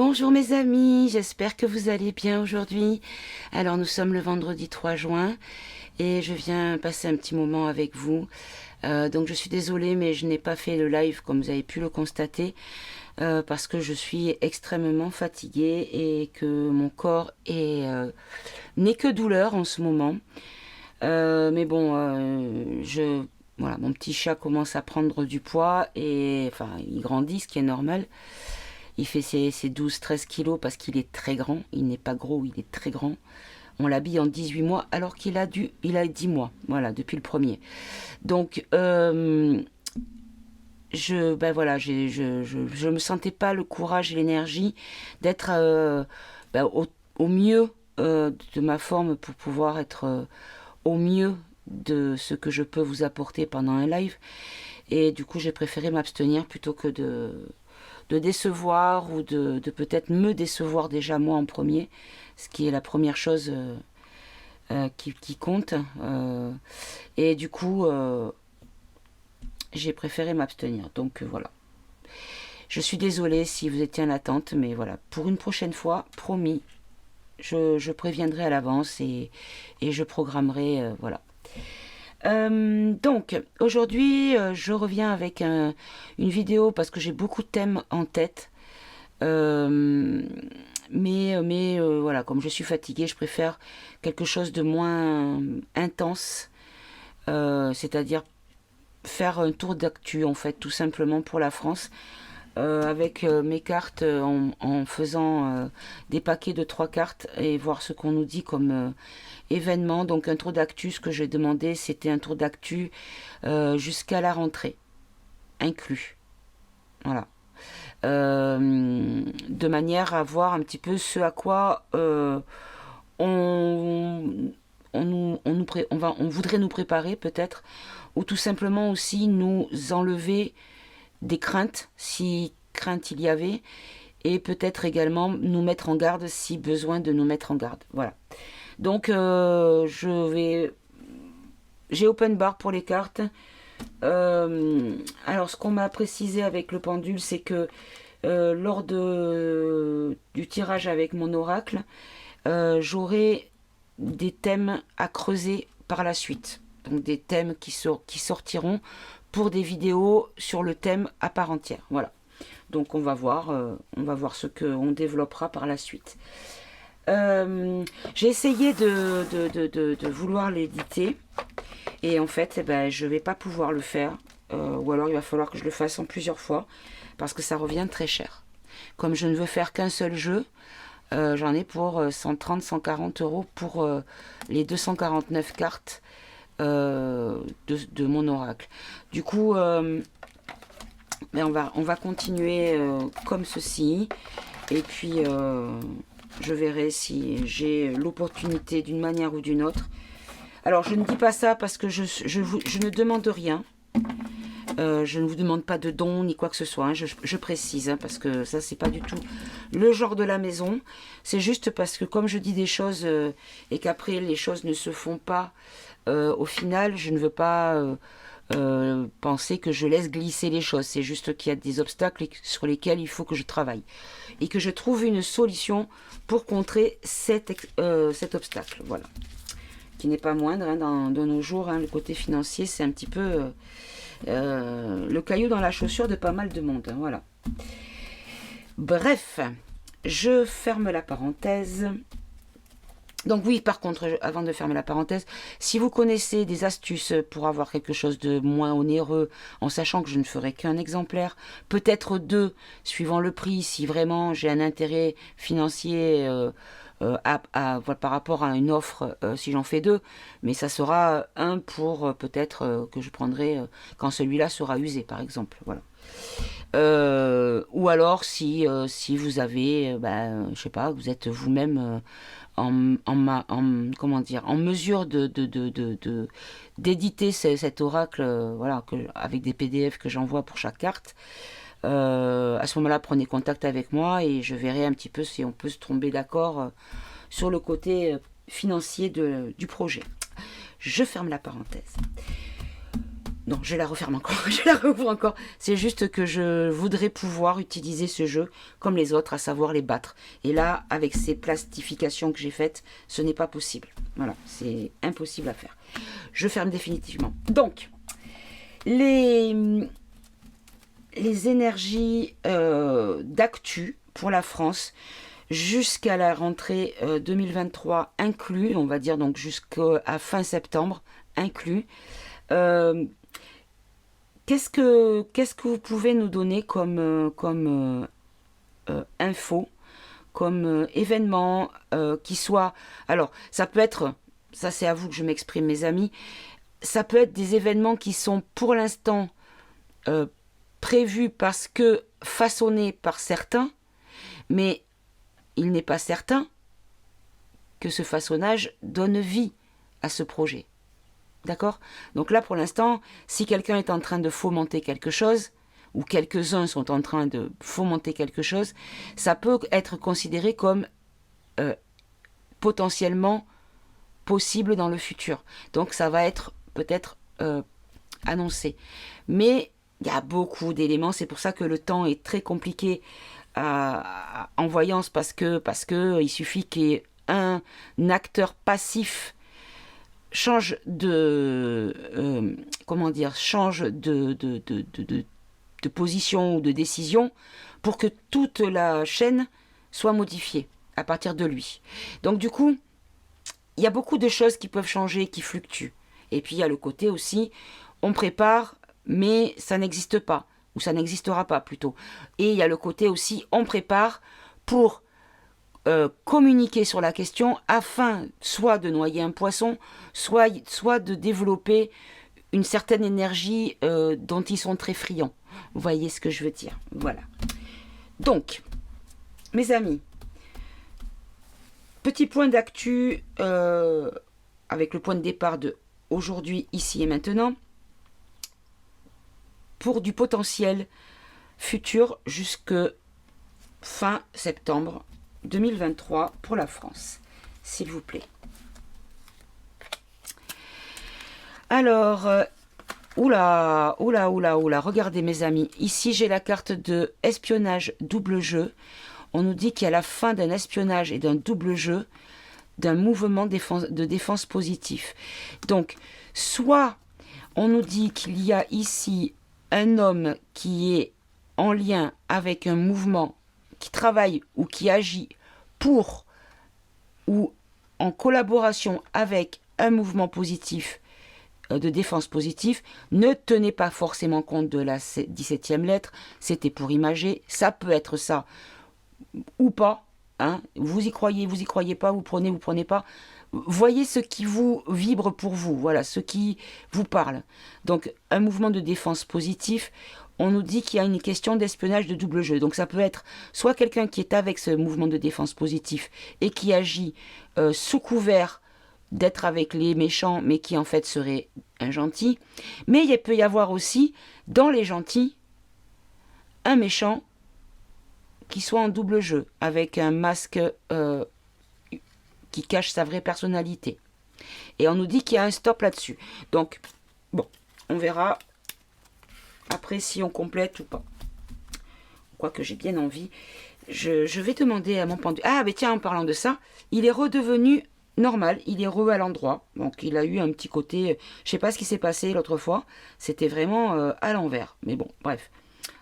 Bonjour mes amis, j'espère que vous allez bien aujourd'hui. Alors nous sommes le vendredi 3 juin et je viens passer un petit moment avec vous. Donc je suis désolée mais je n'ai pas fait le live comme vous avez pu le constater parce que je suis extrêmement fatiguée et que mon corps n'est que douleur en ce moment. Mais bon, voilà, mon petit chat commence à prendre du poids et enfin il grandit, ce qui est normal. Il fait ses 12-13 kilos parce qu'il est très grand. Il n'est pas gros, il est très grand. On l'habille en 18 mois alors qu'il a 10 mois. Voilà, depuis le premier. Donc, je me sentais pas le courage et l'énergie d'être au mieux de ma forme pour pouvoir être au mieux de ce que je peux vous apporter pendant un live. Et du coup, j'ai préféré m'abstenir plutôt que de décevoir ou de peut-être me décevoir déjà moi en premier, ce qui est la première chose qui compte. Et du coup, j'ai préféré m'abstenir. Donc voilà. Je suis désolée si vous étiez en attente, mais voilà. Pour une prochaine fois, promis, je préviendrai à l'avance et je programmerai, voilà. Donc aujourd'hui je reviens avec une vidéo parce que j'ai beaucoup de thèmes en tête, mais voilà, comme je suis fatiguée, je préfère quelque chose de moins intense, c'est-à-dire faire un tour d'actu en fait, tout simplement pour la France, avec mes cartes en faisant des paquets de 3 cartes et voir ce qu'on nous dit comme événement. Donc un tour d'actu, ce que j'ai demandé c'était un tour d'actu jusqu'à la rentrée, inclus. Voilà. De manière à voir un petit peu ce à quoi on voudrait nous préparer peut-être, ou tout simplement aussi nous enlever des craintes, si crainte il y avait, et peut-être également nous mettre en garde si besoin de nous mettre en garde. Voilà. Donc j'ai open bar pour les cartes. Alors ce qu'on m'a précisé avec le pendule, c'est que lors du tirage avec mon oracle, j'aurai des thèmes à creuser par la suite. Donc des thèmes qui sortiront pour des vidéos sur le thème à part entière. Voilà. Donc on va voir ce qu'on développera par la suite. J'ai essayé de vouloir l'éditer et en fait je vais pas pouvoir le faire, ou alors il va falloir que je le fasse en plusieurs fois parce que ça revient très cher. Comme je ne veux faire qu'un seul jeu, j'en ai pour 130-140 euros pour les 249 cartes de mon oracle. Du coup, on va continuer comme ceci. Et puis, je verrai si j'ai l'opportunité d'une manière ou d'une autre. Alors, je ne dis pas ça parce que je ne demande rien. Je ne vous demande pas de dons ni quoi que ce soit, hein. Je précise, hein, parce que ça c'est pas du tout le genre de la maison. C'est juste parce que comme je dis des choses et qu'après les choses ne se font pas, au final je ne veux pas penser que je laisse glisser les choses. C'est juste qu'il y a des obstacles sur lesquels il faut que je travaille et que je trouve une solution pour contrer cet obstacle. Voilà, qui n'est pas moindre, hein, dans nos jours, hein. Le côté financier c'est un petit peu le caillou dans la chaussure de pas mal de monde, hein, voilà. Bref, je ferme la parenthèse. Donc oui, par contre, avant de fermer la parenthèse, si vous connaissez des astuces pour avoir quelque chose de moins onéreux, en sachant que je ne ferai qu'un exemplaire, peut-être 2, suivant le prix, si vraiment j'ai un intérêt financier par rapport à une offre, si j'en fais 2, mais ça sera un pour peut-être que je prendrai quand celui-là sera usé, par exemple. Voilà. Ou alors si vous avez, je sais pas, vous êtes vous-même comment dire, en mesure d'éditer cet oracle, voilà, avec des PDF que j'envoie pour chaque carte. À ce moment-là, prenez contact avec moi et je verrai un petit peu si on peut se tomber d'accord sur le côté financier du projet. Je ferme la parenthèse. Non, je la referme encore, je la rouvre encore. C'est juste que je voudrais pouvoir utiliser ce jeu comme les autres, à savoir les battre. Et là, avec ces plastifications que j'ai faites, ce n'est pas possible. Voilà, c'est impossible à faire. Je ferme définitivement. Donc, les énergies d'actu pour la France jusqu'à la rentrée 2023 inclus, on va dire donc jusqu'à fin septembre inclus. Qu'est-ce que vous pouvez nous donner comme info, comme événement qui soit... Alors, ça peut être, ça c'est à vous que je m'exprime mes amis, ça peut être des événements qui sont pour l'instant prévus parce que façonnés par certains, mais il n'est pas certain que ce façonnage donne vie à ce projet. D'accord? Donc là, pour l'instant, si quelqu'un est en train de fomenter quelque chose, ou quelques-uns sont en train de fomenter quelque chose, ça peut être considéré comme potentiellement possible dans le futur. Donc ça va être peut-être annoncé. Mais il y a beaucoup d'éléments, c'est pour ça que le temps est très compliqué en voyance, parce que il suffit qu'il y ait un acteur passif change de position ou de décision pour que toute la chaîne soit modifiée à partir de lui. Donc du coup, il y a beaucoup de choses qui peuvent changer, qui fluctuent. Et puis il y a le côté aussi, on prépare, mais ça n'existe pas, ou ça n'existera pas plutôt. Et il y a le côté aussi, on prépare pour communiquer sur la question afin soit de noyer un poisson, soit de développer une certaine énergie dont ils sont très friands. Vous voyez ce que je veux dire? Voilà. Donc, mes amis, petit point d'actu avec le point de départ de aujourd'hui, ici et maintenant, pour du potentiel futur jusque fin septembre 2023 pour la France, s'il vous plaît. Alors, oula, regardez mes amis, ici j'ai la carte de espionnage double jeu. On nous dit qu'il y a la fin d'un espionnage et d'un double jeu, d'un mouvement de défense positif. Donc, soit on nous dit qu'il y a ici un homme qui est en lien avec un mouvement qui travaille ou qui agit pour ou en collaboration avec un mouvement positif de défense positive. Ne tenez pas forcément compte de la 17e lettre, c'était pour imager, ça peut être ça ou pas, hein. Vous y croyez pas, vous prenez pas. Voyez ce qui vous vibre pour vous, voilà, ce qui vous parle. Donc un mouvement de défense positif, on nous dit qu'il y a une question d'espionnage de double jeu. Donc ça peut être soit quelqu'un qui est avec ce mouvement de défense positif et qui agit sous couvert d'être avec les méchants, mais qui en fait serait un gentil. Mais il peut y avoir aussi, dans les gentils, un méchant qui soit en double jeu, avec un masque qui cache sa vraie personnalité. Et on nous dit qu'il y a un stop là-dessus. Donc, bon, on verra après si on complète ou pas. Quoique j'ai bien envie. Je vais demander à mon pendule. Ah, mais tiens, en parlant de ça, il est redevenu normal. Il est à l'endroit. Donc, il a eu un petit côté... Je sais pas ce qui s'est passé l'autre fois. C'était vraiment à l'envers. Mais bon, bref.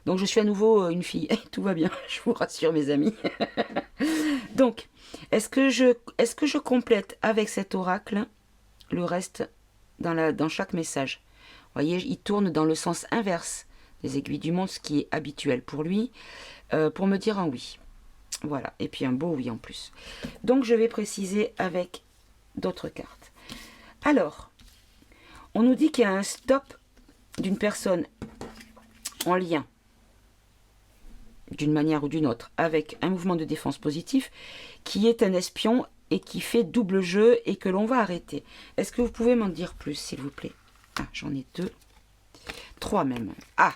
Donc, je suis à nouveau une fille. Tout va bien, je vous rassure, mes amis. Donc, est-ce que je complète avec cet oracle le reste dans chaque message? Vous voyez, il tourne dans le sens inverse des aiguilles du monde, ce qui est habituel pour lui, pour me dire un oui. Voilà, et puis un beau oui en plus. Donc, je vais préciser avec d'autres cartes. Alors, on nous dit qu'il y a un stop d'une personne en lien, d'une manière ou d'une autre, avec un mouvement de défense positif, qui est un espion et qui fait double jeu et que l'on va arrêter. Est-ce que vous pouvez m'en dire plus, s'il vous plaît? Ah, j'en ai 2. 3 même. Ah!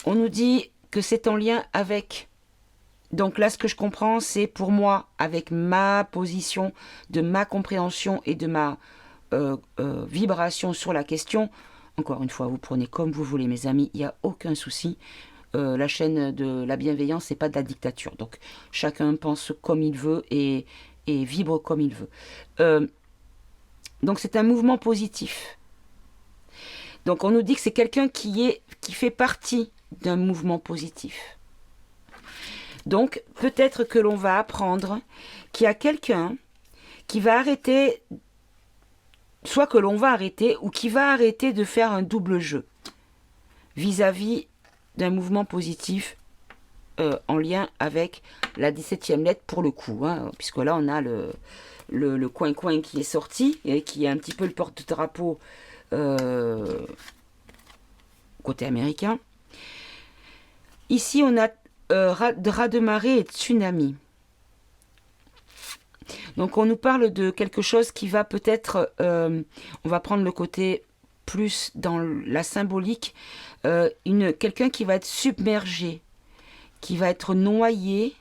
On nous dit que c'est en lien avec... Donc là, ce que je comprends, c'est pour moi, avec ma position, de ma compréhension et de ma vibration sur la question, encore une fois, vous prenez comme vous voulez, mes amis, il n'y a aucun souci. La chaîne de la bienveillance, c'est pas de la dictature. Donc, chacun pense comme il veut et vibre comme il veut. Donc, c'est un mouvement positif. Donc, on nous dit que c'est quelqu'un qui fait partie d'un mouvement positif. Donc, peut-être que l'on va apprendre qu'il y a quelqu'un qui va arrêter, soit que l'on va arrêter, ou qui va arrêter de faire un double jeu vis-à-vis d'un mouvement positif en lien avec la 17e lettre pour le coup. Hein, puisque là, on a le coin-coin qui est sorti et qui est un petit peu le porte-drapeau côté américain. Ici, on a raz de marée et tsunami. Donc, on nous parle de quelque chose qui va peut-être... on va prendre le côté plus dans la symbolique. Quelqu'un qui va être submergé, qui va être noyé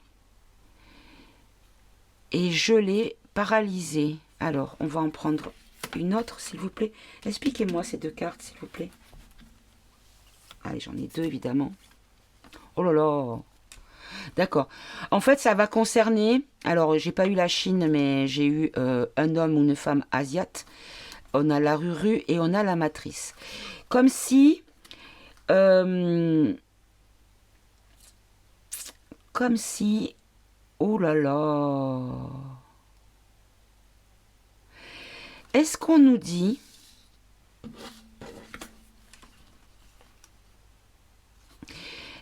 et gelé, paralysé. Alors, on va en prendre une autre, s'il vous plaît. Expliquez-moi ces deux cartes, s'il vous plaît. Allez, j'en ai deux, évidemment. Oh là là! D'accord. En fait, ça va concerner... Alors, j'ai pas eu la Chine, mais j'ai eu un homme ou une femme asiate. On a la ruru et on a la matrice. Comme si... comme si... Oh là là! Est-ce qu'on nous dit...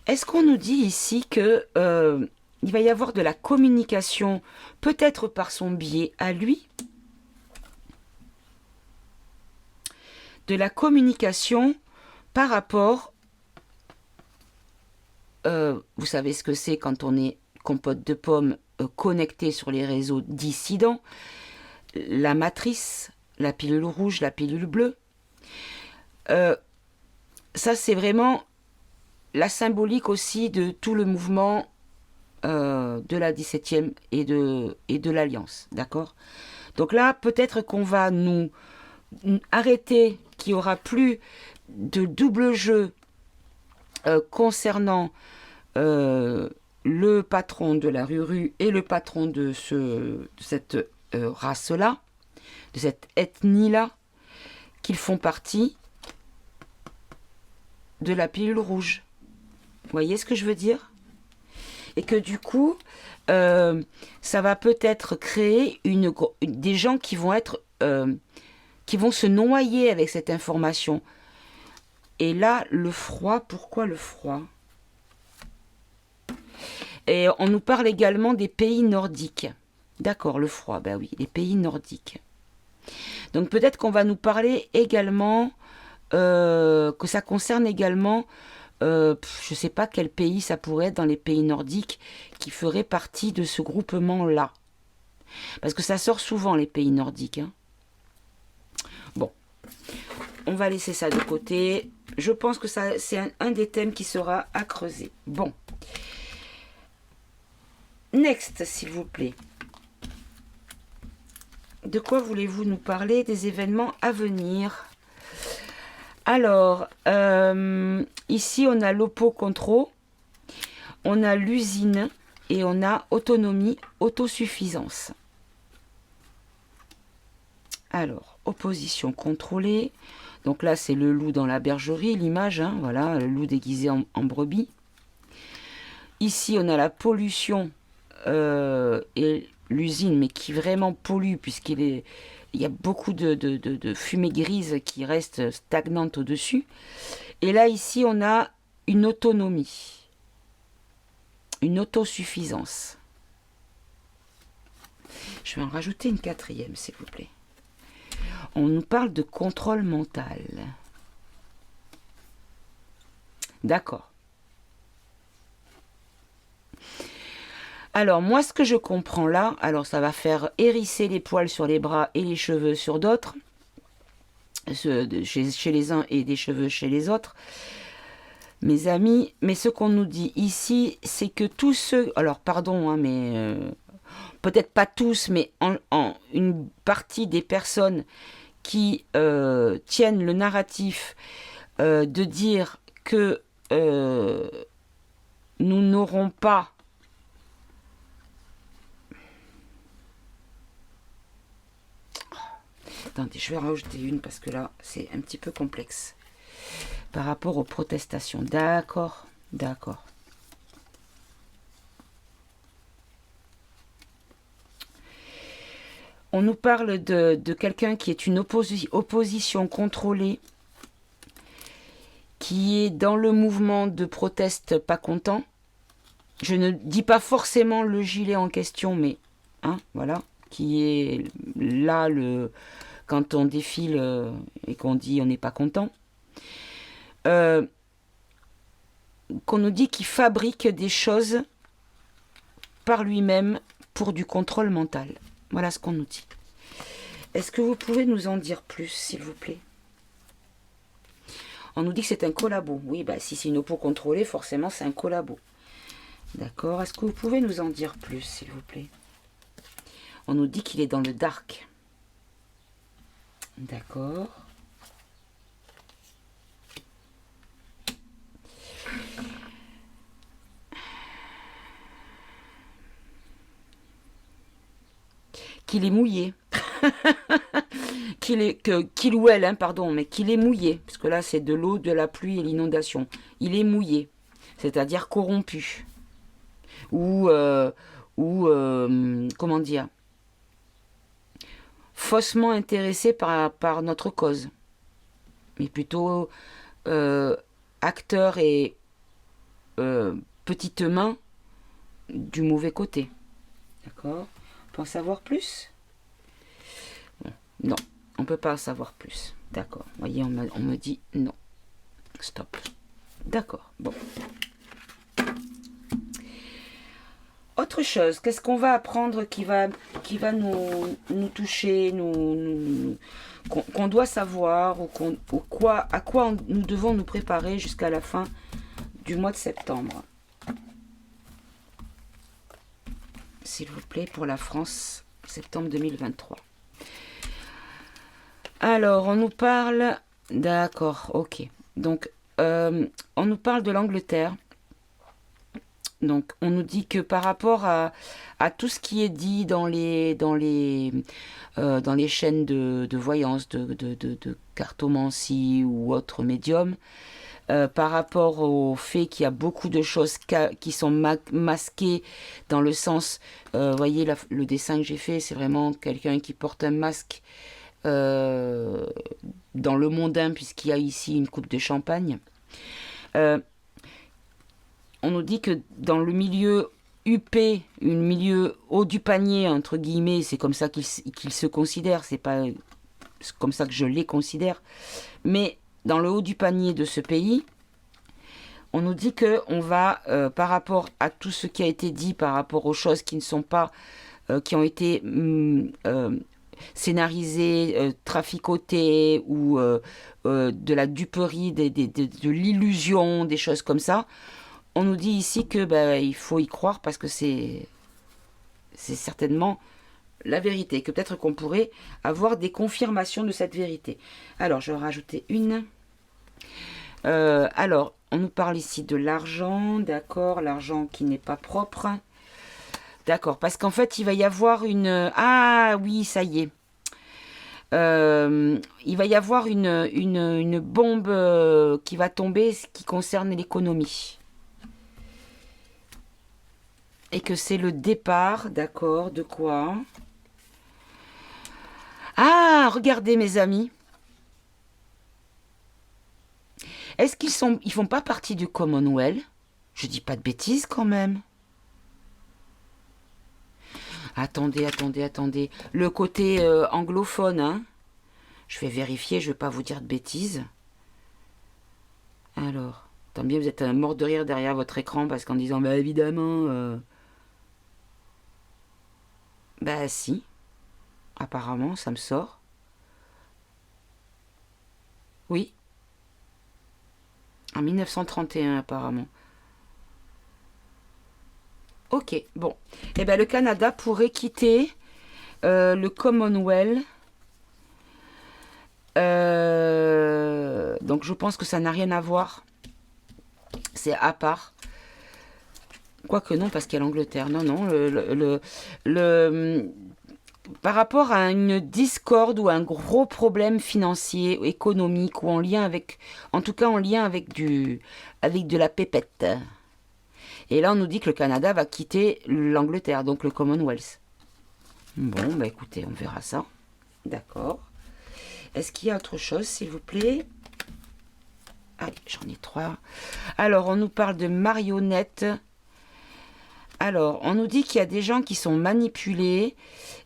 Est-ce qu'on nous dit ici que il va y avoir de la communication, peut-être par son biais à lui, de la communication par rapport, vous savez ce que c'est quand on est compote de pommes connecté sur les réseaux dissidents, la matrice, la pilule rouge, la pilule bleue. Ça, c'est vraiment la symbolique aussi de tout le mouvement de la 17e et de l'Alliance, d'accord? Donc là, peut-être qu'on va nous arrêter, qu'il n'y aura plus de double jeu concernant le patron de la ruru et le patron de cette race-là, de cette ethnie-là, qu'ils font partie de la pilule rouge. Vous voyez ce que je veux dire? Et que du coup, ça va peut-être créer des gens qui vont être, qui vont se noyer avec cette information. Et là, le froid, pourquoi le froid? Et on nous parle également des pays nordiques. D'accord, le froid, ben oui, les pays nordiques. Donc peut-être qu'on va nous parler également, que ça concerne également... je ne sais pas quel pays ça pourrait être dans les pays nordiques qui ferait partie de ce groupement-là. Parce que ça sort souvent, les pays nordiques. Hein. Bon, on va laisser ça de côté. Je pense que c'est un des thèmes qui sera à creuser. Bon. Next, s'il vous plaît. De quoi voulez-vous nous parler des événements à venir ? Alors, ici, on a l'oppo-contrô, on a l'usine et on a autonomie, autosuffisance. Alors, opposition contrôlée. Donc là, c'est le loup dans la bergerie, l'image, hein, voilà, le loup déguisé en brebis. Ici, on a la pollution et l'usine, mais qui vraiment pollue, il y a beaucoup de fumée grise qui reste stagnante au-dessus. Et là, ici, on a une autonomie, une autosuffisance. Je vais en rajouter une quatrième, s'il vous plaît. On nous parle de contrôle mental. D'accord. Alors, moi, ce que je comprends là, alors ça va faire hérisser les poils sur les bras et les cheveux sur d'autres, chez les uns et des cheveux chez les autres. Mes amis, mais ce qu'on nous dit ici, c'est que tous ceux... Alors, pardon, hein, mais... peut-être pas tous, mais une partie des personnes qui tiennent le narratif de dire que nous n'aurons pas attendez, je vais rajouter une parce que là c'est un petit peu complexe par rapport aux protestations. D'accord, d'accord. On nous parle de quelqu'un qui est une opposition contrôlée, qui est dans le mouvement de proteste pas content. Je ne dis pas forcément le gilet en question, mais hein, voilà, qui est là quand on défile et qu'on dit on n'est pas content. Qu'on nous dit qu'il fabrique des choses par lui-même pour du contrôle mental. Voilà ce qu'on nous dit. Est-ce que vous pouvez nous en dire plus, s'il vous plaît? On nous dit que c'est un collabo. Oui, bah si c'est une oppo contrôlée, forcément c'est un collabo. D'accord. Est-ce que vous pouvez nous en dire plus, s'il vous plaît? On nous dit qu'il est dans le dark. D'accord. Qu'il est mouillé. Qu'il ou elle, hein, pardon, mais qu'il est mouillé. Parce que là, c'est de l'eau, de la pluie et l'inondation. Il est mouillé. C'est-à-dire corrompu. Ou comment dire, faussement intéressé par notre cause. Mais plutôt acteur et petite main du mauvais côté. D'accord? On peut en savoir plus? Bon, non, on ne peut pas en savoir plus. D'accord. Vous voyez, on me dit non. Stop. D'accord. Bon. Autre chose, qu'est-ce qu'on va apprendre qui va nous toucher, qu'on doit savoir, ou à quoi nous devons nous préparer jusqu'à la fin du mois de septembre? S'il vous plaît, pour la France, septembre 2023. Alors, on nous parle... D'accord, ok. Donc, on nous parle de l'Angleterre. Donc, on nous dit que par rapport à tout ce qui est dit dans les chaînes de voyance, de cartomancie ou autres médiums, par rapport au fait qu'il y a beaucoup de choses qui sont masquées dans le sens, voyez le dessin que j'ai fait, c'est vraiment quelqu'un qui porte un masque dans le mondain puisqu'il y a ici une coupe de champagne. On nous dit que dans le milieu huppé, le milieu haut du panier, entre guillemets, c'est comme ça qu'il se considère, c'est pas comme ça que je les considère, mais dans le haut du panier de ce pays, on nous dit qu'on va, par rapport à tout ce qui a été dit, par rapport aux choses qui ne sont pas, qui ont été scénarisées, traficotées, ou de la duperie, de l'illusion, des choses comme ça, on nous dit ici que il faut y croire parce que c'est certainement la vérité, que peut-être qu'on pourrait avoir des confirmations de cette vérité. Alors, je vais rajouter une. Alors, on nous parle ici de l'argent, d'accord, l'argent qui n'est pas propre. D'accord, parce qu'en fait, il va y avoir une... Ah oui, ça y est. Il va y avoir une bombe qui va tomber qui concerne l'économie. Et que c'est le départ, d'accord, de quoi? Ah, regardez mes amis. Est-ce ils font pas partie du Commonwealth? Je dis pas de bêtises quand même. Attendez. Le côté anglophone, hein. Je vais vérifier, je vais pas vous dire de bêtises. Alors, tant bien vous êtes mort de rire derrière votre écran parce qu'en disant, bah évidemment... Bah si, apparemment ça me sort. Oui, en 1931 apparemment. Ok, bon. Eh bien le Canada pourrait quitter le Commonwealth Donc je pense que ça n'a rien à voir. C'est à part. Quoique non, parce qu'il y a l'Angleterre. Non, non. Par rapport à une discorde ou un gros problème financier, économique, ou en lien avec, en tout cas en lien avec de la pépette. Et là, on nous dit que le Canada va quitter l'Angleterre, donc le Commonwealth. Bon, bah écoutez, on verra ça. D'accord. Est-ce qu'il y a autre chose, s'il vous plaît? Allez, j'en ai 3. Alors, on nous parle de marionnettes. Alors, on nous dit qu'il y a des gens qui sont manipulés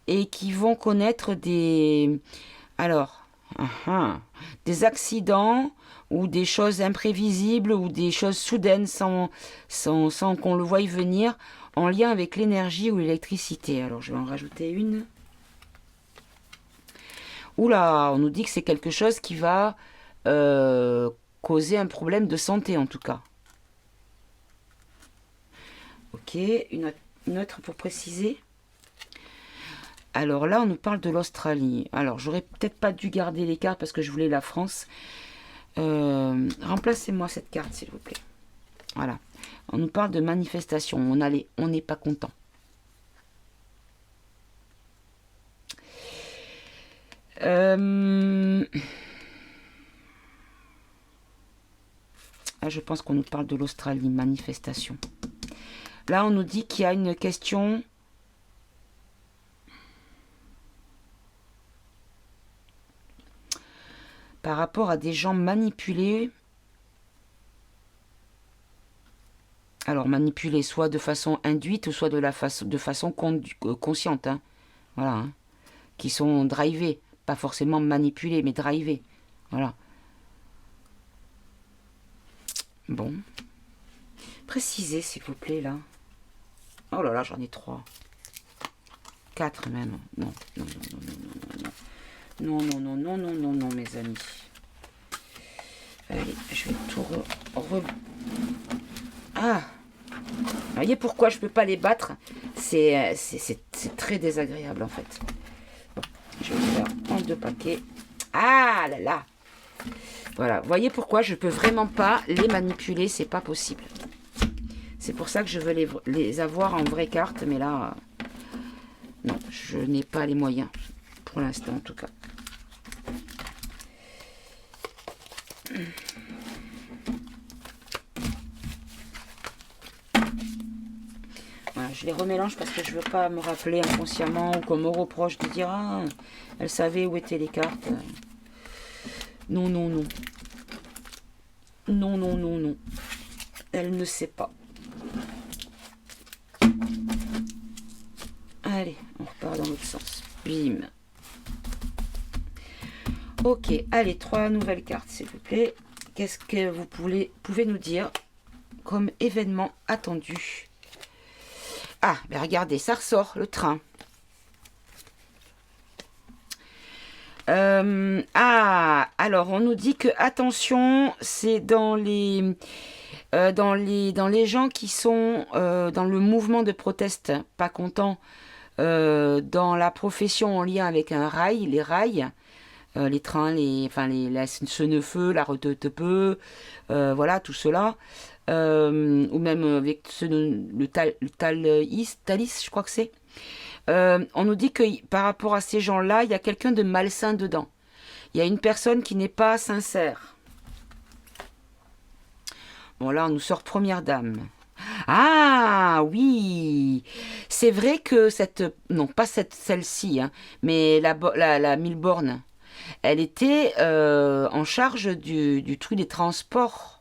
et qui vont connaître des... Alors, des accidents ou des choses imprévisibles ou des choses soudaines sans qu'on le voie venir en lien avec l'énergie ou l'électricité. Alors, je vais en rajouter une. Oula, on nous dit que c'est quelque chose qui va causer un problème de santé en tout cas. Ok, une autre pour préciser. Alors là, on nous parle de l'Australie. Alors, j'aurais peut-être pas dû garder les cartes parce que je voulais la France. Remplacez-moi cette carte, s'il vous plaît. Voilà. On nous parle de manifestation. On n'est pas content. Ah, je pense qu'on nous parle de l'Australie, manifestation. Là, on nous dit qu'il y a une question... par rapport à des gens manipulés. Alors, manipulés soit de façon induite, ou soit de façon consciente. Hein. Voilà. Hein. Qui sont drivés. Pas forcément manipulés, mais drivés. Voilà. Bon. Précisez, s'il vous plaît, là. Oh là là, j'en ai 3. 4 même. Non, non, non, non, non, non, non. Non, non, non, non, non, non, non, mes amis. Allez, je vais tout Ah! Vous voyez pourquoi je ne peux pas les battre? C'est très désagréable, en fait. Bon, je vais faire en 2 paquets. Ah là là! Voilà, vous voyez pourquoi je ne peux vraiment pas les manipuler, c'est pas possible. C'est pour ça que je veux les avoir en vraie carte, mais là... non, je n'ai pas les moyens. Pour l'instant, en tout cas. Voilà, je les remélange parce que je veux pas me rappeler inconsciemment ou qu'on me reproche de dire ah, elle savait où étaient les cartes. Non, non, non. Non, non, non, non. Elle ne sait pas. Allez, on repart dans l'autre sens. Bim. Ok, allez, 3 nouvelles cartes, s'il vous plaît. Qu'est-ce que vous pouvez nous dire comme événement attendu? Ah, ben regardez, ça ressort, le train. Alors, on nous dit que, attention, c'est dans les gens qui sont dans le mouvement de proteste, pas contents, dans la profession en lien avec un rail, les rails, les trains, la Senefeu, la Reteutepeu, voilà, tout cela. Ou même avec le Thalys, je crois que c'est. On nous dit que par rapport à ces gens-là, il y a quelqu'un de malsain dedans. Il y a une personne qui n'est pas sincère. Bon, là, on nous sort Première Dame. Ah, oui. C'est vrai que non, pas celle-ci, hein, mais la Milborne, elle était en charge du truc des transports.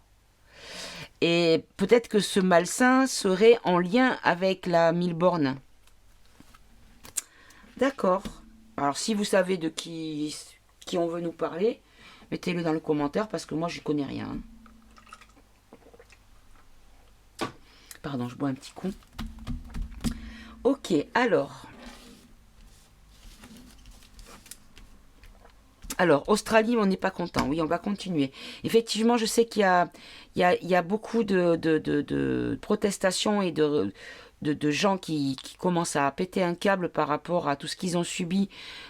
Et peut-être que ce malsain serait en lien avec la Milborne. D'accord. Alors, si vous savez de qui on veut nous parler, mettez-le dans le commentaire parce que moi, je connais rien. Pardon, je bois un petit coup. Ok, alors. Alors, Australie, on n'est pas content. Oui, on va continuer. Effectivement, je sais qu'il y a beaucoup de protestations et de gens qui commencent à péter un câble par rapport à tout ce qu'ils ont subi,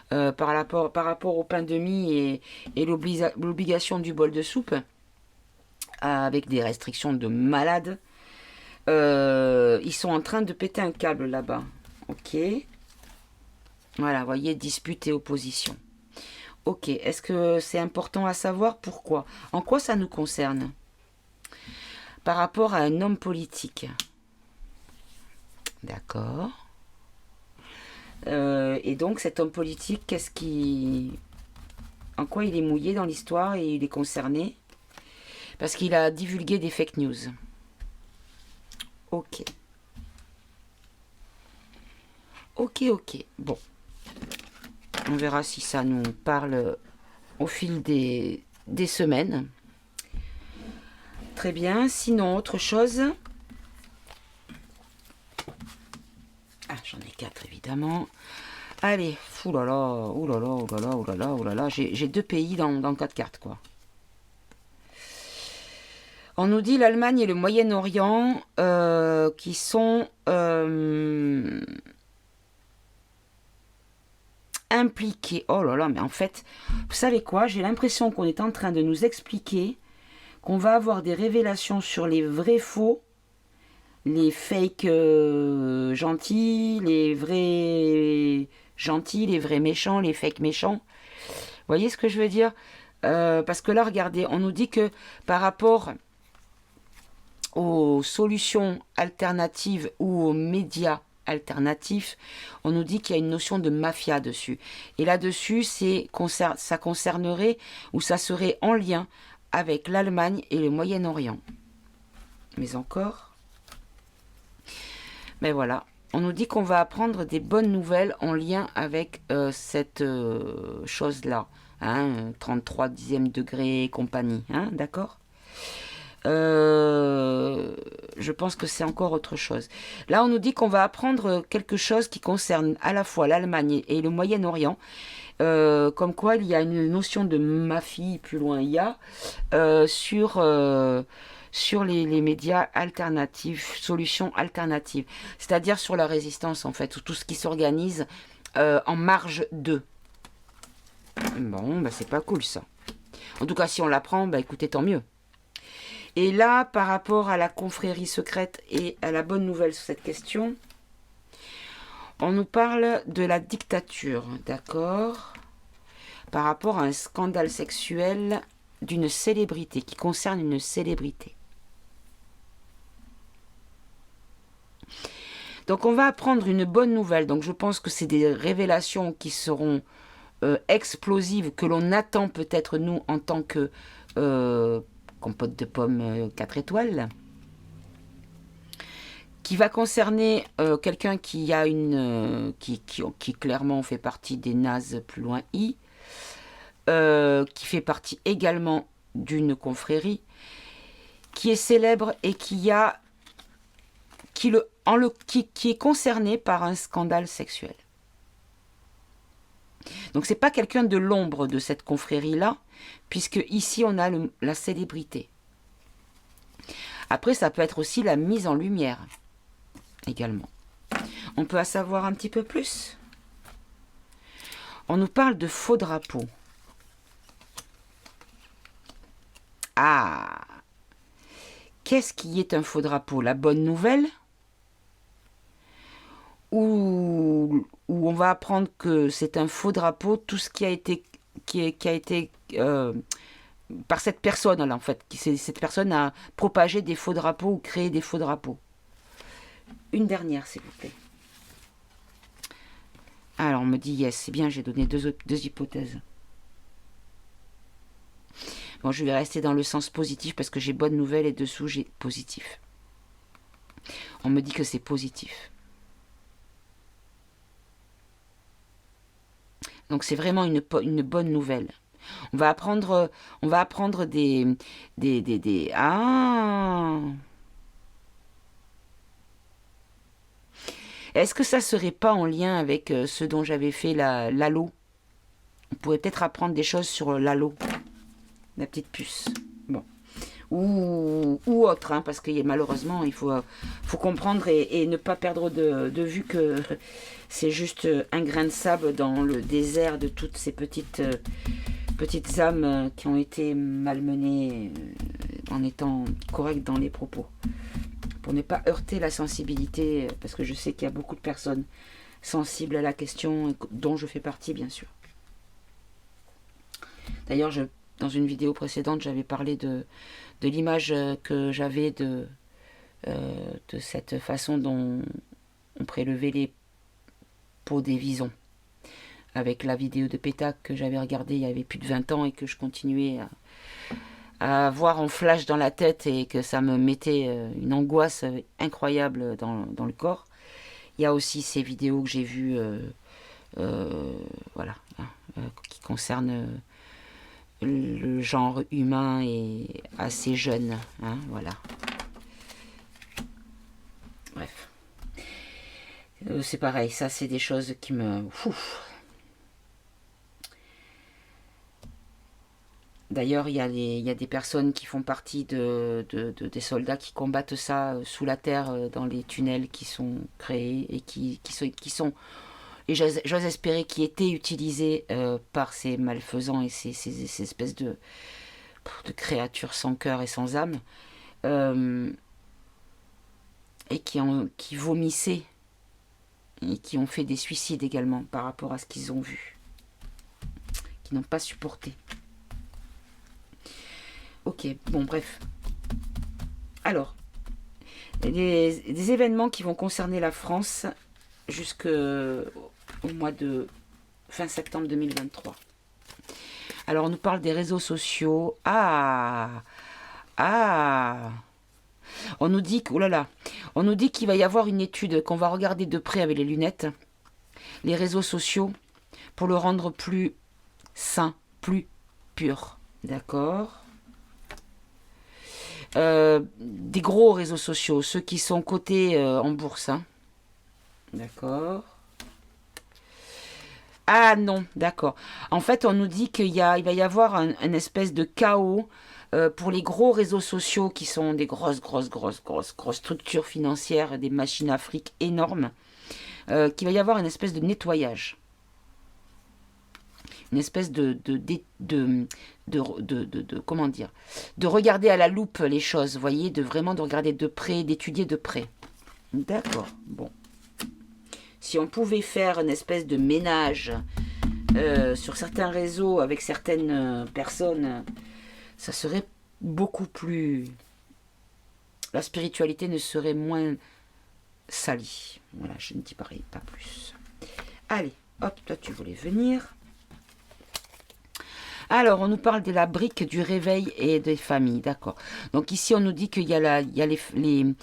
par rapport au pain de mie et l'obligation du bol de soupe, avec des restrictions de malades. Ils sont en train de péter un câble là-bas. Ok. Voilà, vous voyez, dispute et opposition. Ok, est-ce que c'est important à savoir? Pourquoi? En quoi ça nous concerne? Par rapport à un homme politique. D'accord. Et donc cet homme politique, en quoi il est mouillé dans l'histoire et il est concerné? Parce qu'il a divulgué des fake news. Ok. Ok. Bon. On verra si ça nous parle au fil des semaines. Très bien. Sinon, autre chose. Ah, j'en ai 4 évidemment. Allez. Oulala. J'ai 2 pays dans 4 cartes, quoi. On nous dit l'Allemagne et le Moyen-Orient qui sont impliqués. Oh là là, mais en fait, vous savez quoi? J'ai l'impression qu'on est en train de nous expliquer qu'on va avoir des révélations sur les vrais faux, les fakes gentils, les vrais gentils, les vrais méchants, les fakes méchants. Vous voyez ce que je veux dire? Parce que là, regardez, on nous dit que par rapport aux solutions alternatives ou aux médias alternatifs, on nous dit qu'il y a une notion de mafia dessus. Et là-dessus, ça concernerait ou ça serait en lien avec l'Allemagne et le Moyen-Orient. Mais encore, mais voilà, on nous dit qu'on va apprendre des bonnes nouvelles en lien avec cette chose-là. Hein, 33 dixième degré et compagnie, hein, d'accord? Je pense que c'est encore autre chose. Là, on nous dit qu'on va apprendre quelque chose qui concerne à la fois l'Allemagne et le Moyen-Orient. Comme quoi, il y a une notion de mafie, plus loin il y a, sur les médias alternatifs, solutions alternatives. C'est-à-dire sur la résistance, en fait, ou tout ce qui s'organise en marge d'eux. Bon, bah, c'est pas cool, ça. En tout cas, si on l'apprend, bah, écoutez, tant mieux. Et là, par rapport à la confrérie secrète et à la bonne nouvelle sur cette question, on nous parle de la dictature, d'accord? Par rapport à un scandale sexuel d'une célébrité, qui concerne une célébrité. Donc on va apprendre une bonne nouvelle. Donc je pense que c'est des révélations qui seront explosives, que l'on attend peut-être nous en tant que compote de pommes 4 étoiles, qui va concerner quelqu'un qui a qui clairement fait partie des nazes plus loin I, qui fait partie également d'une confrérie, qui est célèbre et qui est concerné par un scandale sexuel. Donc c'est pas quelqu'un de l'ombre de cette confrérie-là, puisque ici on a la célébrité. Après, ça peut être aussi la mise en lumière, également. On peut en savoir un petit peu plus. On nous parle de faux drapeaux. Ah! Qu'est-ce qui est un faux drapeau? La bonne nouvelle? Ou on va apprendre que c'est un faux drapeau, tout ce qui a été par cette personne là, en fait. Cette personne a propagé des faux drapeaux ou créé des faux drapeaux. Une dernière, s'il vous plaît. Alors, on me dit yes, c'est bien, j'ai donné deux hypothèses. Bon, je vais rester dans le sens positif parce que j'ai bonne nouvelle et dessous j'ai positif. On me dit que c'est positif. Donc c'est vraiment une bonne nouvelle. On va apprendre des ah. Est-ce que ça serait pas en lien avec ce dont j'avais fait l'halo? On pourrait peut-être apprendre des choses sur l'halo. La petite puce. Bon. ou autre, hein, parce que malheureusement, il faut comprendre et ne pas perdre de vue que c'est juste un grain de sable dans le désert de toutes ces petites âmes qui ont été malmenées en étant correctes dans les propos. Pour ne pas heurter la sensibilité, parce que je sais qu'il y a beaucoup de personnes sensibles à la question, dont je fais partie, bien sûr. D'ailleurs, dans une vidéo précédente, j'avais parlé de l'image que j'avais de cette façon dont on prélevait les peaux des visons. Avec la vidéo de Pétac que j'avais regardée il y avait plus de 20 ans et que je continuais à voir en flash dans la tête et que ça me mettait une angoisse incroyable dans le corps. Il y a aussi ces vidéos que j'ai vues voilà, qui concernent le genre humain et assez jeune, hein, voilà. Bref. C'est pareil, ça c'est des choses qui me... D'ailleurs, il y a des personnes qui font partie des soldats qui combattent ça sous la terre, dans les tunnels qui sont créés et qui sont et j'ose espérer, qui étaient utilisés par ces malfaisants et ces espèces de créatures sans cœur et sans âme, et qui vomissaient et qui ont fait des suicides également par rapport à ce qu'ils ont vu, qui n'ont pas supporté. Ok, bon, bref. Alors, des événements qui vont concerner la France jusqu'au mois de fin septembre 2023. Alors, on nous parle des réseaux sociaux. On nous dit que, oh là là, on nous dit qu'il va y avoir une étude qu'on va regarder de près avec les lunettes, les réseaux sociaux, pour le rendre plus sain, plus pur. D'accord ? Des gros réseaux sociaux, ceux qui sont cotés en bourse. Hein. D'accord. Ah non, d'accord. En fait, on nous dit il va y avoir un espèce de chaos pour les gros réseaux sociaux qui sont des grosses structures financières, des machines à fric énormes, qu'il va y avoir une espèce de nettoyage. Une espèce comment dire, de regarder à la loupe les choses, vous voyez, de regarder de près, d'étudier de près. D'accord, bon. Si on pouvait faire une espèce de ménage sur certains réseaux avec certaines personnes, ça serait beaucoup plus... La spiritualité ne serait moins salie. Voilà, je ne dis pas plus. Allez, hop, toi tu voulais venir. Alors, on nous parle de la brique du réveil et des familles, d'accord. Donc ici, on nous dit qu'il y a, les familles,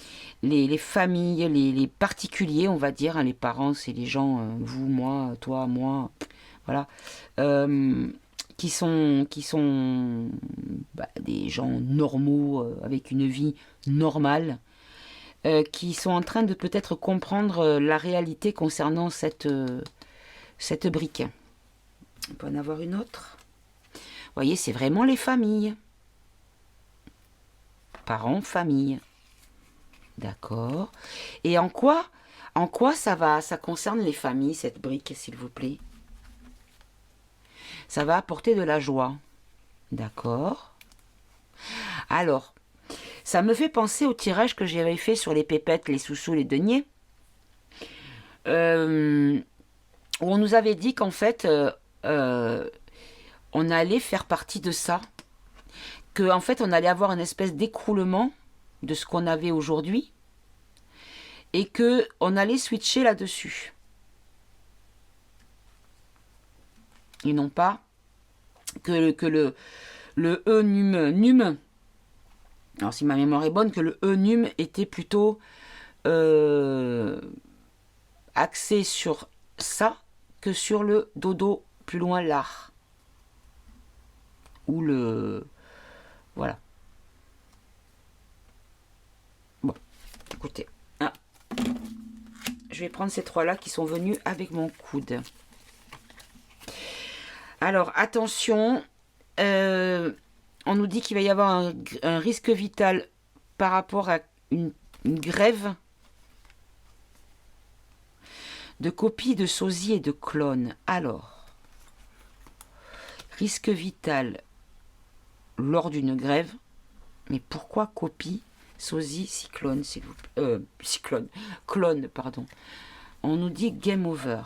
les particuliers, on va dire, hein, les parents, c'est les gens, vous, moi, toi, moi, voilà, qui sont des gens normaux, avec une vie normale, qui sont en train de peut-être comprendre la réalité concernant cette brique. On peut en avoir une autre ? Vous voyez, c'est vraiment les familles. Parents, famille. D'accord. Et en quoi ça concerne les familles, cette brique, s'il vous plaît? Ça va apporter de la joie. D'accord. Alors, ça me fait penser au tirage que j'avais fait sur les pépettes, les sous-sous, les deniers. Où on nous avait dit qu'en fait... on allait faire partie de ça, qu'en fait on allait avoir une espèce d'écroulement de ce qu'on avait aujourd'hui et qu'on allait switcher là-dessus. Et non pas que le E-num, alors si ma mémoire est bonne, que le E-num était plutôt axé sur ça que sur le dodo plus loin l'art. Ou voilà. Bon, écoutez. Ah. Je vais prendre ces trois-là qui sont venus avec mon coude. Alors, attention. On on nous dit qu'il va y avoir un risque vital par rapport à une grève de copies de sosies et de clones. Alors, risque vital lors d'une grève, mais pourquoi copie, sosie, cyclone, s'il vous plaît, clone, pardon. On nous dit game over.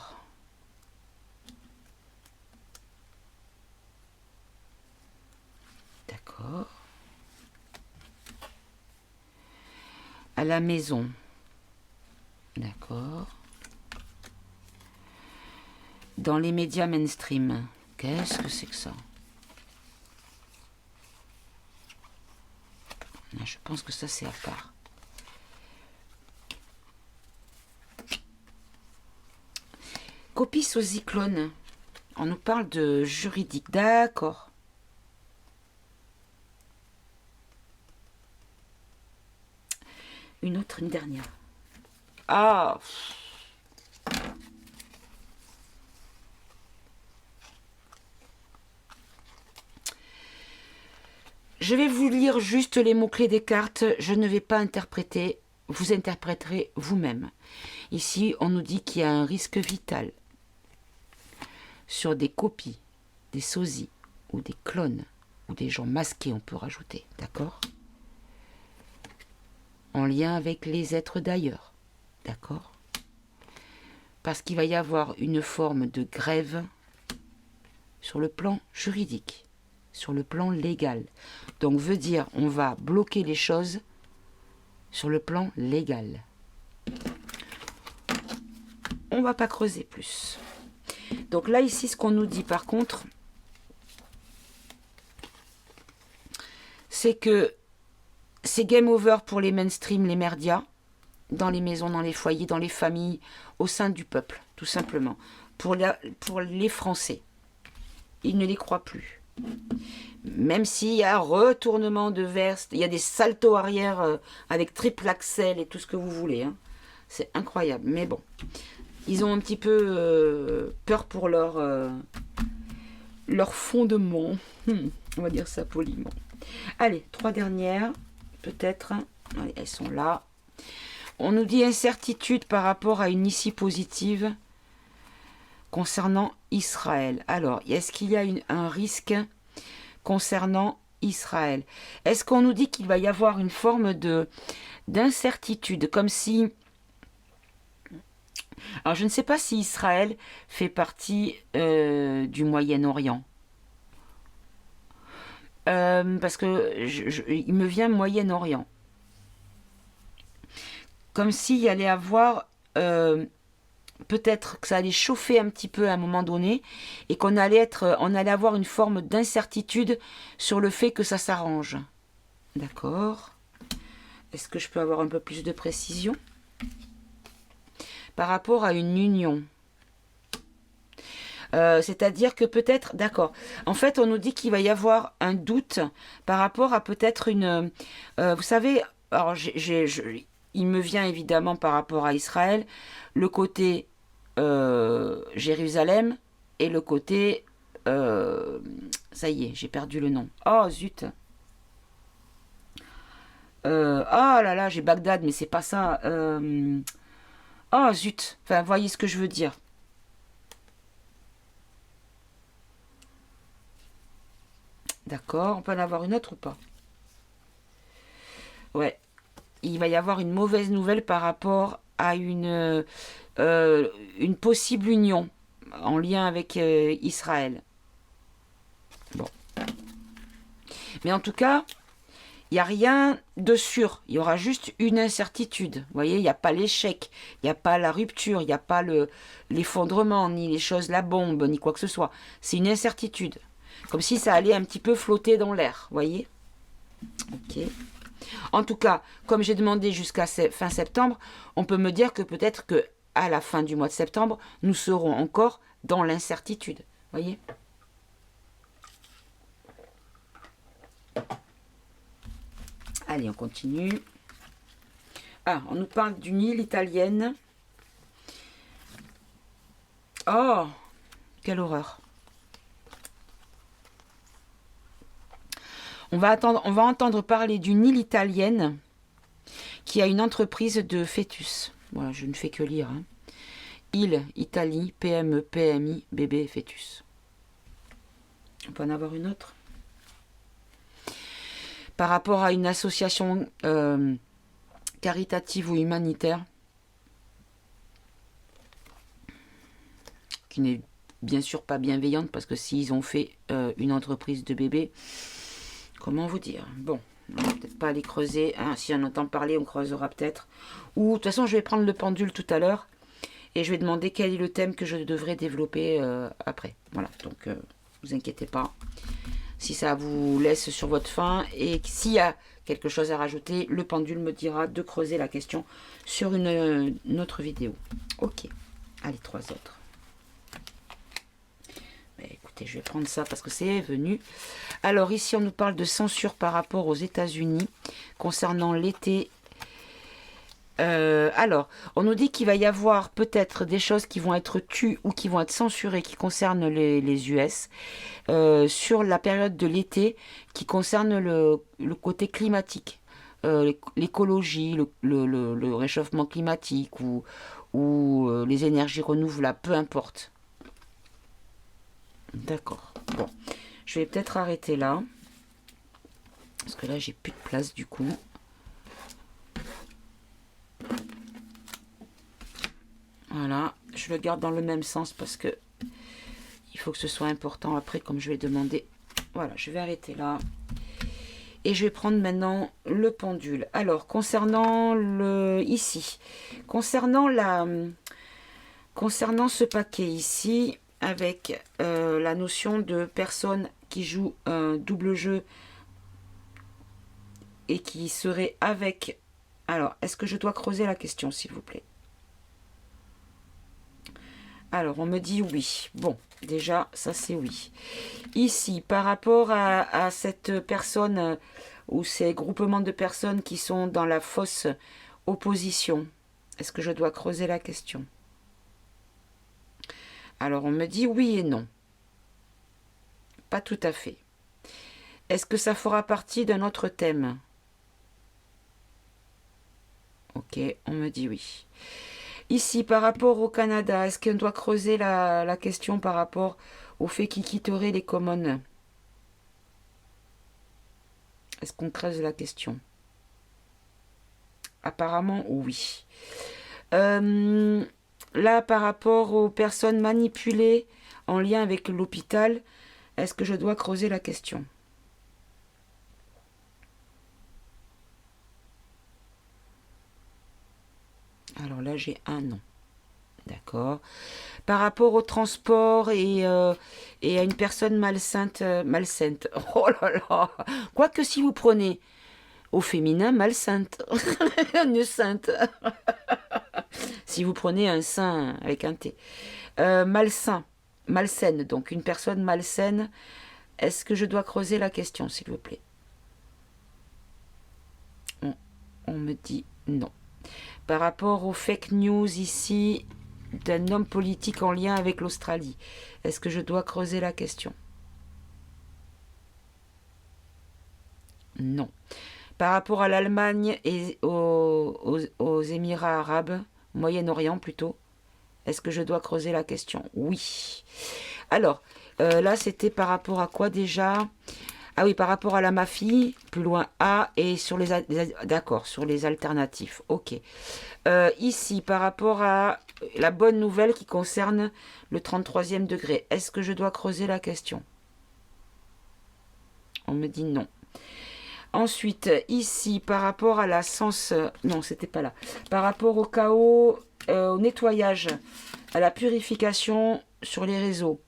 D'accord. À la maison. D'accord. Dans les médias mainstream. Qu'est-ce que c'est que ça? Je pense que ça, c'est à part. Copie sosie clone. On nous parle de juridique. D'accord. Une dernière. Ah. Je vais vous lire juste les mots-clés des cartes. Je ne vais pas interpréter. Vous interpréterez vous-même. Ici, on nous dit qu'il y a un risque vital sur des copies, des sosies ou des clones ou des gens masqués, on peut rajouter. D'accord? En lien avec les êtres d'ailleurs. D'accord? Parce qu'il va y avoir une forme de grève sur le plan juridique, sur le plan légal. Donc, veut dire, on va bloquer les choses sur le plan légal. On ne va pas creuser plus. Donc là, ici, ce qu'on nous dit, par contre, c'est que c'est game over pour les mainstream, les médias, dans les maisons, dans les foyers, dans les familles, au sein du peuple, tout simplement. Pour les Français. Ils ne les croient plus. Même s'il y a un retournement de veste, il y a des saltos arrière avec triple axel et tout ce que vous voulez. Hein. C'est incroyable. Mais bon, ils ont un petit peu peur pour leur fondement. On va dire ça poliment. Allez, 3 dernières, peut-être. Allez, elles sont là. On nous dit incertitude par rapport à une issue positive concernant Israël. Alors, est-ce qu'il y a un risque concernant Israël? Est-ce qu'on nous dit qu'il va y avoir une forme d'incertitude, comme si... Alors, je ne sais pas si Israël fait partie du Moyen-Orient. Parce que il me vient Moyen-Orient. Comme s'il allait avoir... peut-être que ça allait chauffer un petit peu à un moment donné et on allait avoir une forme d'incertitude sur le fait que ça s'arrange. D'accord. Est-ce que je peux avoir un peu plus de précision par rapport à une union? C'est-à-dire que peut-être, d'accord. En fait, on nous dit qu'il va y avoir un doute par rapport à peut-être une... vous savez, alors il me vient évidemment par rapport à Israël, le côté Jérusalem et le côté... ça y est, j'ai perdu le nom. Oh, zut. Ah là là, j'ai Bagdad, mais c'est pas ça. Oh, zut. Enfin, voyez ce que je veux dire. D'accord, on peut en avoir une autre ou pas? Ouais. Il va y avoir une mauvaise nouvelle par rapport à une possible union en lien avec Israël. Bon. Mais en tout cas, il n'y a rien de sûr. Il y aura juste une incertitude. Vous voyez, il n'y a pas l'échec, il n'y a pas la rupture, il n'y a pas l'effondrement, ni les choses, la bombe, ni quoi que ce soit. C'est une incertitude. Comme si ça allait un petit peu flotter dans l'air. Vous voyez? Ok. En tout cas, comme j'ai demandé jusqu'à fin septembre, on peut me dire que peut-être que à la fin du mois de septembre, nous serons encore dans l'incertitude. Voyez? Allez, on continue. Ah, on nous parle d'une île italienne. Oh, quelle horreur. On va entendre parler d'une île italienne qui a une entreprise de fœtus. Voilà, je ne fais que lire. Hein. Île, Italie, PME, PMI, bébé, fœtus. On peut en avoir une autre. Par rapport à une association caritative ou humanitaire, qui n'est bien sûr pas bienveillante, parce que s'ils ont fait une entreprise de bébés, comment vous dire? Bon, on va peut-être pas aller creuser. Hein, si on entend parler, on creusera peut-être. Ou de toute façon, je vais prendre le pendule tout à l'heure et je vais demander quel est le thème que je devrais développer après. Voilà, donc vous inquiétez pas. Si ça vous laisse sur votre faim et s'il y a quelque chose à rajouter, le pendule me dira de creuser la question sur une autre vidéo. Ok, allez, 3 autres. Mais écoutez, je vais prendre ça parce que c'est venu. Alors ici, on nous parle de censure par rapport aux États-Unis concernant l'été. Alors, on nous dit qu'il va y avoir peut-être des choses qui vont être tues ou qui vont être censurées qui concernent les US sur la période de l'été qui concerne le côté climatique, l'écologie, le réchauffement climatique ou les énergies renouvelables, peu importe. D'accord. Bon, je vais peut-être arrêter là parce que là, j'ai plus de place du coup. Voilà, je le garde dans le même sens parce que il faut que ce soit important après, comme je vais demander. Voilà, je vais arrêter là. Et je vais prendre maintenant le pendule. Alors, concernant concernant ce paquet ici, avec la notion de personne qui joue un double jeu et qui serait avec... Alors, est-ce que je dois creuser la question, s'il vous plaît? Alors, on me dit oui. Bon, déjà, ça c'est oui. Ici, par rapport à cette personne ou ces groupements de personnes qui sont dans la fausse opposition, est-ce que je dois creuser la question? Alors, on me dit oui et non. Pas tout à fait. Est-ce que ça fera partie d'un autre thème? Ok, on me dit oui. Ici, par rapport au Canada, est-ce qu'on doit creuser la question par rapport au fait qu'il quitterait les Commons? Est-ce qu'on creuse la question? Apparemment, oui. Là, par rapport aux personnes manipulées en lien avec l'hôpital, est-ce que je dois creuser la question? Alors là, j'ai un non. D'accord. Par rapport au transport et à une personne malsaine. Oh là là. Quoique si vous prenez au féminin, malsainte. Une sainte. Si vous prenez un saint avec un T. Malsain. Malsaine. Donc une personne malsaine. Est-ce que je dois creuser la question, s'il vous plaît? On me dit non. Par rapport aux fake news ici d'un homme politique en lien avec l'Australie, est-ce que je dois creuser la question? Non. Par rapport à l'Allemagne et aux Émirats arabes, Moyen-Orient plutôt, est-ce que je dois creuser la question? Oui. Alors, là c'était par rapport à quoi déjà? Ah oui, par rapport à la mafie, plus loin A, et sur d'accord, sur les alternatifs. Ok. Ici, par rapport à la bonne nouvelle qui concerne le 33e degré, est-ce que je dois creuser la question? On me dit non. Ensuite, ici, par rapport à la sens... Non, c'était pas là. Par rapport au chaos, au nettoyage, à la purification sur les réseaux,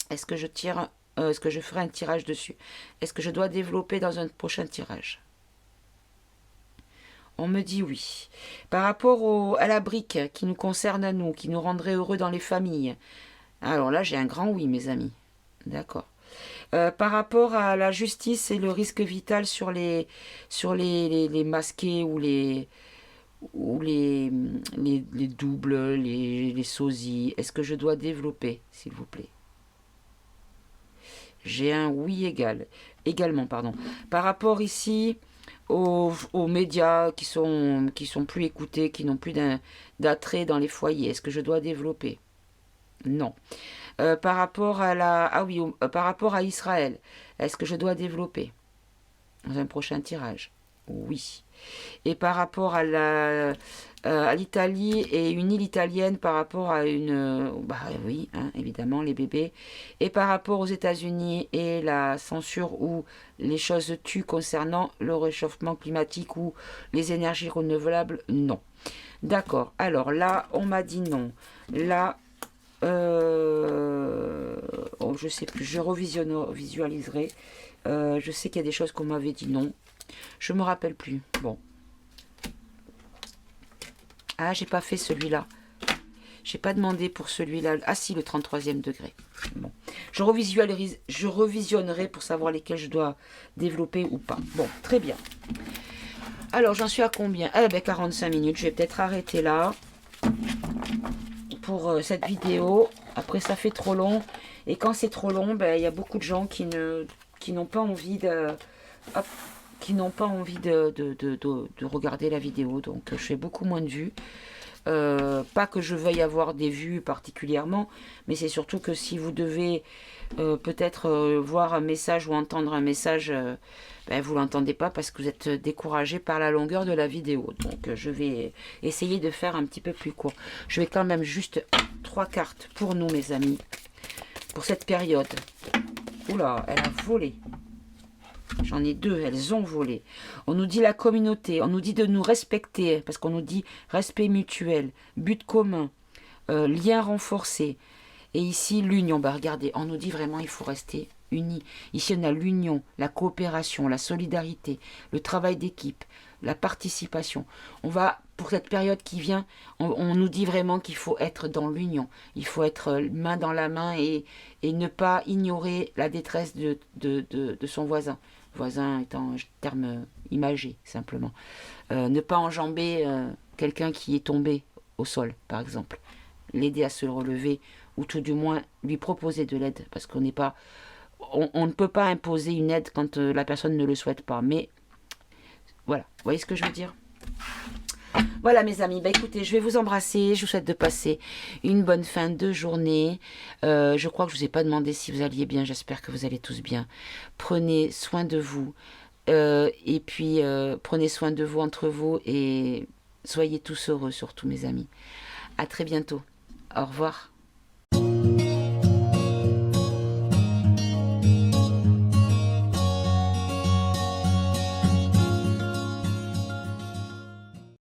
est-ce que je tire... est-ce que je ferai un tirage dessus? Est-ce que je dois développer dans un prochain tirage? On me dit oui. Par rapport à la brique qui nous concerne à nous, qui nous rendrait heureux dans les familles. Alors là, j'ai un grand oui, mes amis. D'accord. Par rapport à la justice et le risque vital sur les masqués ou les doubles, les sosies, est-ce que je dois développer, s'il vous plaît? J'ai un oui également, pardon. Par rapport ici aux médias qui sont plus écoutés, qui n'ont plus d'attrait dans les foyers, est-ce que je dois développer? Non. Par rapport à par rapport à Israël, est-ce que je dois développer dans un prochain tirage? Oui. Et par rapport à l'Italie et une île italienne par rapport à bah oui, hein, évidemment, les bébés. Et par rapport aux États-Unis et la censure où les choses tuent concernant le réchauffement climatique ou les énergies renouvelables, non. D'accord. Alors là, on m'a dit non. Là, oh, je sais plus, je visualiserai. Je sais qu'il y a des choses qu'on m'avait dit non. Je me rappelle plus. Bon. Ah, j'ai pas fait celui-là. J'ai pas demandé pour celui-là. Ah si, le 33e degré. Bon. Je revisionnerai pour savoir lesquels je dois développer ou pas. Bon, très bien. Alors, j'en suis à combien? Ah ben 45 minutes. Je vais peut-être arrêter là pour cette vidéo. Après, ça fait trop long. Et quand c'est trop long, ben, y a beaucoup de gens qui n'ont pas envie de... Hop, qui n'ont pas envie de regarder la vidéo. Donc, je fais beaucoup moins de vues. Pas que je veuille avoir des vues particulièrement, mais c'est surtout que si vous devez peut-être voir un message ou entendre un message, ben, vous ne l'entendez pas parce que vous êtes découragé par la longueur de la vidéo. Donc je vais essayer de faire un petit peu plus court. Je vais quand même juste 3 cartes pour nous, mes amis, pour cette période. Oula, elle a volé. J'en ai 2, elles ont volé. On nous dit la communauté, on nous dit de nous respecter, parce qu'on nous dit respect mutuel, but commun, lien renforcé. Et ici, l'union. Bah, regardez, on nous dit vraiment il faut rester unis. Ici, on a l'union, la coopération, la solidarité, le travail d'équipe, la participation. On va, pour cette période qui vient, on nous dit vraiment qu'il faut être dans l'union. Il faut être main dans la main et ne pas ignorer la détresse de son voisin. Voisin étant un terme imagé, simplement. Ne pas enjamber quelqu'un qui est tombé au sol, par exemple. L'aider à se relever, ou tout du moins lui proposer de l'aide, parce qu'on n'est pas... On ne peut pas imposer une aide quand la personne ne le souhaite pas. Mais voilà, vous voyez ce que je veux dire? Voilà mes amis, bah écoutez, je vais vous embrasser, je vous souhaite de passer une bonne fin de journée. Je crois que je ne vous ai pas demandé si vous alliez bien, j'espère que vous allez tous bien. Prenez soin de vous, et puis prenez soin de vous entre vous et soyez tous heureux surtout mes amis. À très bientôt, au revoir.